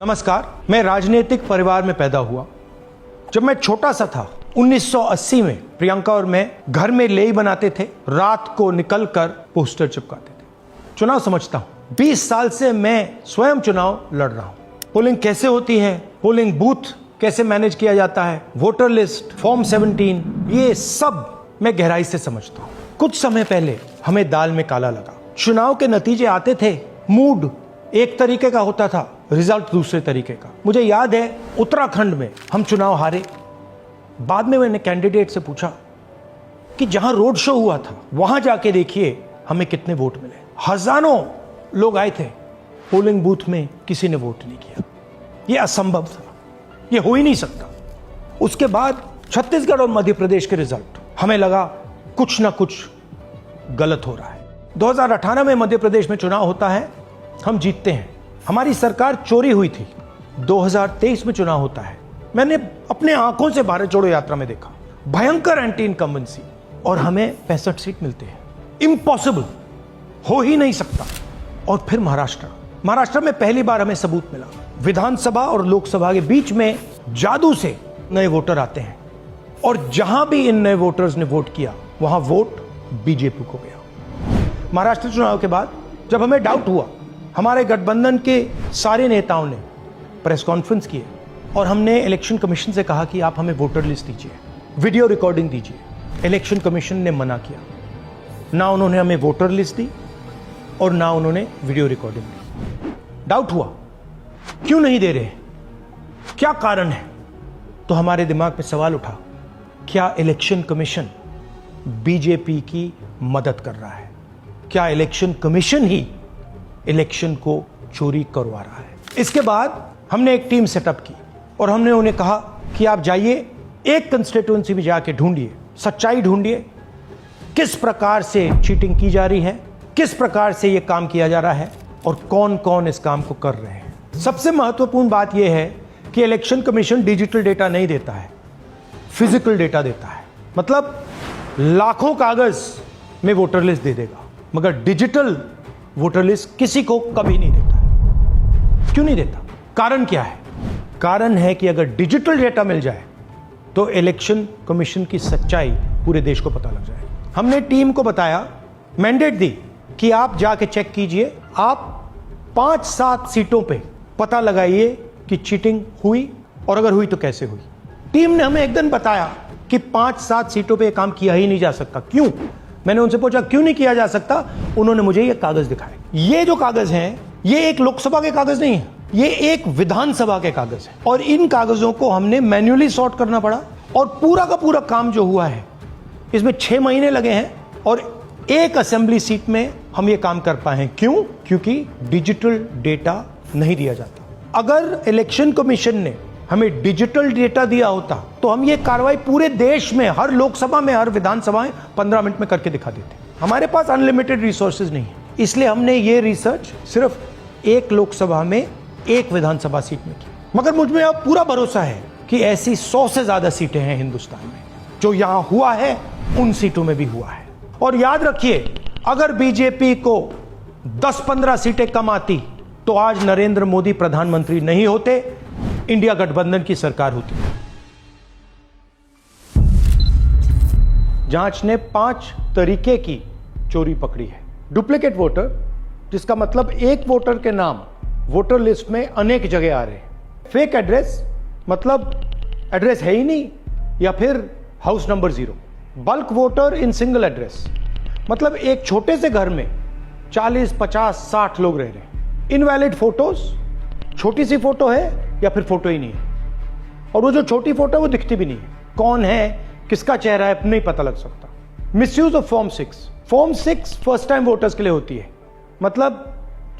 नमस्कार। मैं राजनीतिक परिवार में पैदा हुआ। जब मैं छोटा सा था 1980 में प्रियंका और मैं घर में लेई बनाते थे, रात को निकलकर पोस्टर चिपकाते थे। चुनाव समझता हूं। 20 साल से मैं स्वयं चुनाव लड़ रहा हूं। पोलिंग कैसे होती है, पोलिंग बूथ कैसे मैनेज किया जाता है, वोटर लिस्ट, फॉर्म 17, ये सब मैं गहराई से समझता हूं। कुछ समय पहले हमें दाल में काला लगा। चुनाव के नतीजे आते थे, मूड एक तरीके का होता था, रिजल्ट दूसरे तरीके का। मुझे याद है उत्तराखंड में हम चुनाव हारे। बाद में मैंने कैंडिडेट से पूछा कि जहां रोड शो हुआ था वहां जाके देखिए हमें कितने वोट मिले। हजारों लोग आए थे, पोलिंग बूथ में किसी ने वोट नहीं किया। यह असंभव था, यह हो ही नहीं सकता। उसके बाद छत्तीसगढ़ और मध्य प्रदेश के रिजल्ट, हमें लगा कुछ ना कुछ गलत हो रहा है। 2018 में मध्य प्रदेश में चुनाव होता है, हम जीतते हैं। हमारी सरकार चोरी हुई थी। 2023 में चुनाव होता है, मैंने अपने आंखों से भारत जोड़ो यात्रा में देखा, भयंकर एंटी इनकम्बेंसी, और हमें 65 सीट मिलते हैं। इम्पॉसिबल, हो ही नहीं सकता। और फिर महाराष्ट्र में पहली बार हमें सबूत मिला। विधानसभा और लोकसभा के बीच में जादू से नए वोटर आते हैं, और जहां भी इन नए वोटर्स ने वोट किया वहां वोट बीजेपी को गया। महाराष्ट्र चुनाव के बाद जब हमें डाउट हुआ, हमारे गठबंधन के सारे नेताओं ने प्रेस कॉन्फ्रेंस किए और हमने इलेक्शन कमीशन से कहा कि आप हमें वोटर लिस्ट दीजिए, वीडियो रिकॉर्डिंग दीजिए। इलेक्शन कमीशन ने मना किया। ना उन्होंने हमें वोटर लिस्ट दी और ना उन्होंने वीडियो रिकॉर्डिंग दी। डाउट हुआ, क्यों नहीं दे रहे, क्या कारण है? तो हमारे दिमाग में सवाल उठा, क्या इलेक्शन कमीशन बीजेपी की मदद कर रहा है? क्या इलेक्शन कमीशन ही इलेक्शन को चोरी करवा रहा है? इसके बाद हमने एक टीम सेटअप की और हमने उन्हें कहा कि आप जाइए, एक कंस्टिट्यूएंसी भी जाके ढूंढिए, सच्चाई ढूंढिए, किस प्रकार से चीटिंग की जा रही है, किस प्रकार से यह काम किया जा रहा है और कौन कौन इस काम को कर रहे हैं। सबसे महत्वपूर्ण बात यह है कि इलेक्शन कमीशन डिजिटल डेटा नहीं देता है, फिजिकल डेटा देता है। मतलब लाखों कागज में वोटर लिस्ट दे देगा, मगर डिजिटल वोटर लिस्ट किसी को कभी नहीं देता। क्यों नहीं देता? कारण क्या है? कारण है कि अगर डिजिटल डेटा मिल जाए तो इलेक्शन कमीशन की सच्चाई पूरे देश को पता लग जाए। हमने टीम को बताया, मैंडेट दी कि आप जाके चेक कीजिए, आप 5-7 सीटों पे पता लगाइए कि चीटिंग हुई, और अगर हुई तो कैसे हुई। टीम ने हमें एक दिन बताया कि 5-7 सीटों पे काम किया ही नहीं जा सकता। क्यों? मैंने उनसे पूछा क्यों नहीं किया जा सकता। उन्होंने मुझे ये कागज दिखाए। ये जो कागज हैं, ये एक लोकसभा के कागज नहीं है, ये एक विधानसभा के कागज है, और इन कागजों को हमने मैन्युअली सॉर्ट करना पड़ा। और पूरा का पूरा काम जो हुआ है, इसमें 6 महीने लगे हैं, और एक असेंबली सीट में हम ये काम कर पाए हैं। क्यों? क्योंकि डिजिटल डेटा नहीं दिया जाता। अगर इलेक्शन कमीशन ने हमें डिजिटल डेटा दिया होता तो हम ये कार्रवाई पूरे देश में, हर लोकसभा में, हर विधानसभा में 15 मिनट में करके दिखा देते। हमारे पास अनलिमिटेड रिसोर्सेज नहीं है, इसलिए हमने ये रिसर्च सिर्फ एक लोकसभा में, एक विधानसभा सीट में की। मगर मुझ में अब पूरा भरोसा है कि ऐसी 100 से ज्यादा सीटें हैं हिंदुस्तान में। जो यहां हुआ है उन सीटों में भी हुआ है। और याद रखिए, अगर बीजेपी को 10-15 सीटें कम आती तो आज नरेंद्र मोदी प्रधानमंत्री नहीं होते, इंडिया गठबंधन की सरकार होती। जांच ने 5 तरीके की चोरी पकड़ी है। डुप्लीकेट वोटर, जिसका मतलब एक वोटर के नाम वोटर लिस्ट में अनेक जगह आ रहे हैं। फेक एड्रेस, मतलब एड्रेस है ही नहीं, या फिर house number 0। Bulk voter in single address, मतलब एक छोटे से घर में 40, 50, 60 लोग रह रहे हैं। इनवैलिड फोटोज, छोटी सी फोटो है या फिर फोटो ही नहीं है, और वो जो छोटी फोटो है वो दिखती भी नहीं है। कौन है, किसका चेहरा है, नहीं पता लग सकता। Misuse of form 6। Form 6 first time voters के लिए होती है, मतलब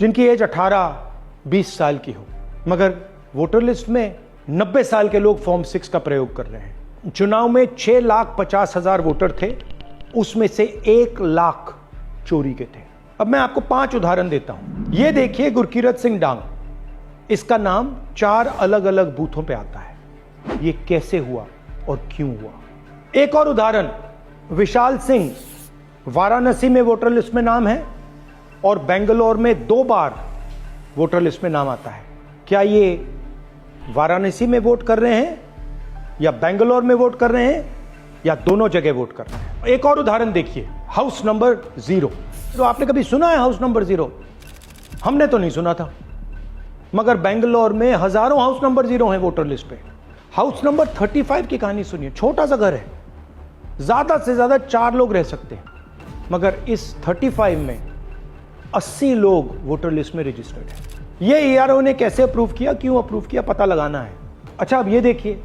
जिनकी एज 18-20 साल की हो, मगर वोटर लिस्ट में 90 साल के लोग फॉर्म 6 का प्रयोग कर रहे हैं। चुनाव में 6,50,000 वोटर थे, उसमें से 1 लाख चोरी के थे। अब मैं आपको 5 उदाहरण देता हूं। ये देखिए, गुरकीरत सिंह डांग, इसका नाम 4 अलग अलग बूथों पे आता है। ये कैसे हुआ और क्यों हुआ? एक और उदाहरण, विशाल सिंह, वाराणसी में वोटर लिस्ट में नाम है और बेंगलोर में 2 बार वोटर लिस्ट में नाम आता है। क्या ये वाराणसी में वोट कर रहे हैं या बेंगलोर में वोट कर रहे हैं या दोनों जगह वोट कर रहे हैं? एक और उदाहरण देखिए, हाउस नंबर 0। तो आपने कभी सुना है हाउस नंबर 0? हमने तो नहीं सुना था, मगर बेंगलोर में हजारों हाउस नंबर 0 हैं वोटर लिस्ट पे। हाउस नंबर 35 की कहानी सुनिए। छोटा सा घर है, ज्यादा से ज्यादा 4 लोग रह सकते हैं, मगर इस 35 में 80 लोग वोटर लिस्ट में रजिस्टर्ड है। ये ERO ने कैसे अप्रूव किया, क्यों अप्रूव किया, पता लगाना है। अच्छा, अब ये देखिए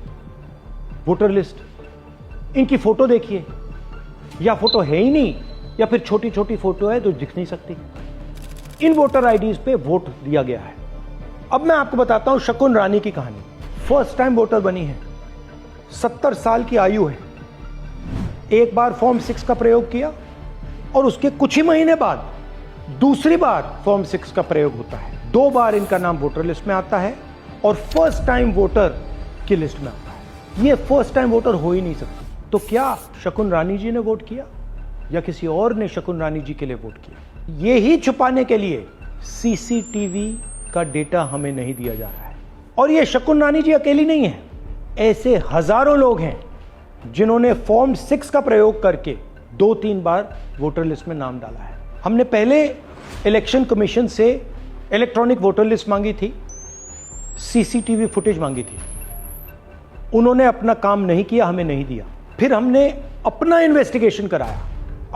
वोटर लिस्ट, इनकी फोटो देखिए, या फोटो है ही नहीं या फिर छोटी छोटी फोटो है तो दिख नहीं सकती। इन वोटर आईडीज पे वोट दिया गया है। अब मैं आपको बताता हूं शकुन रानी की कहानी। फर्स्ट टाइम वोटर बनी है, 70 साल की आयु है। एक बार फॉर्म 6 का प्रयोग किया और उसके कुछ ही महीने बाद दूसरी बार फॉर्म 6 का प्रयोग होता है। 2 बार इनका नाम वोटर लिस्ट में आता है और फर्स्ट टाइम वोटर की लिस्ट में आता है। ये फर्स्ट टाइम वोटर हो ही नहीं सकती। तो क्या शकुन रानी जी ने वोट किया या किसी और ने शकुन रानी जी के लिए वोट किया? ये ही छुपाने के लिए CCTV का डेटा हमें नहीं दिया जा रहा है। और ये शकुन रानी जी अकेली नहीं है, ऐसे हजारों लोग हैं जिन्होंने फॉर्म 6 का प्रयोग करके 2-3 बार वोटर लिस्ट में नाम डाला है। हमने पहले इलेक्शन कमीशन से इलेक्ट्रॉनिक वोटर लिस्ट मांगी थी, CCTV फुटेज मांगी थी। उन्होंने अपना काम नहीं किया, हमें नहीं दिया। फिर हमने अपना इन्वेस्टिगेशन कराया,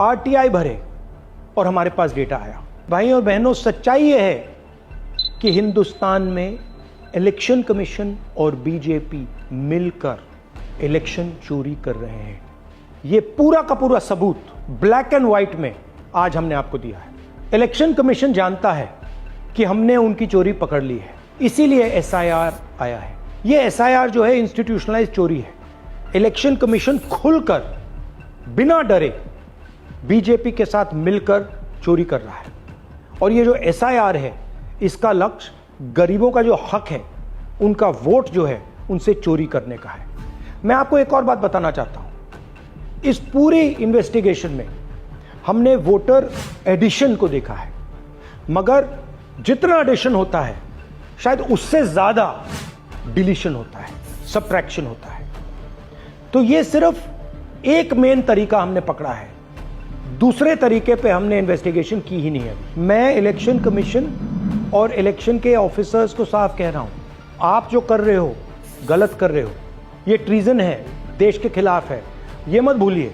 RTI भरे और हमारे पास डेटा आया। भाई और बहनों, सच्चाई यह है कि हिंदुस्तान में इलेक्शन कमीशन और बीजेपी मिलकर इलेक्शन चोरी कर रहे हैं। यह पूरा का पूरा सबूत ब्लैक एंड व्हाइट में आज हमने आपको दिया है। इलेक्शन कमीशन जानता है कि हमने उनकी चोरी पकड़ ली है, इसीलिए SIR आया है। यह SIR जो है इंस्टीट्यूशनलाइज चोरी है। इलेक्शन कमीशन खुलकर बिना डरे बीजेपी के साथ मिलकर चोरी कर रहा है। और ये जो SIR है, इसका लक्ष्य गरीबों का जो हक है, उनका वोट जो है, उनसे चोरी करने का है। मैं आपको एक और बात बताना चाहता हूं। इस पूरी इन्वेस्टिगेशन में हमने वोटर एडिशन को देखा है, मगर जितना एडिशन होता है शायद उससे ज्यादा डिलीशन होता है, सब्ट्रैक्शन होता है। तो ये सिर्फ एक मेन तरीका हमने पकड़ा है, दूसरे तरीके पे हमने इन्वेस्टिगेशन की ही नहीं है। मैं इलेक्शन कमीशन और इलेक्शन के ऑफिसर्स को साफ कह रहा हूं, आप जो कर रहे हो गलत कर रहे हो। ये ट्रीजन है, देश के खिलाफ है। ये मत भूलिए,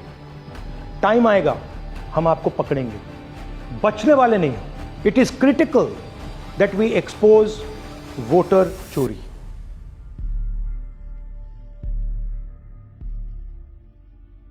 टाइम आएगा हम आपको पकड़ेंगे, बचने वाले नहीं। It is critical that we expose voter चोरी।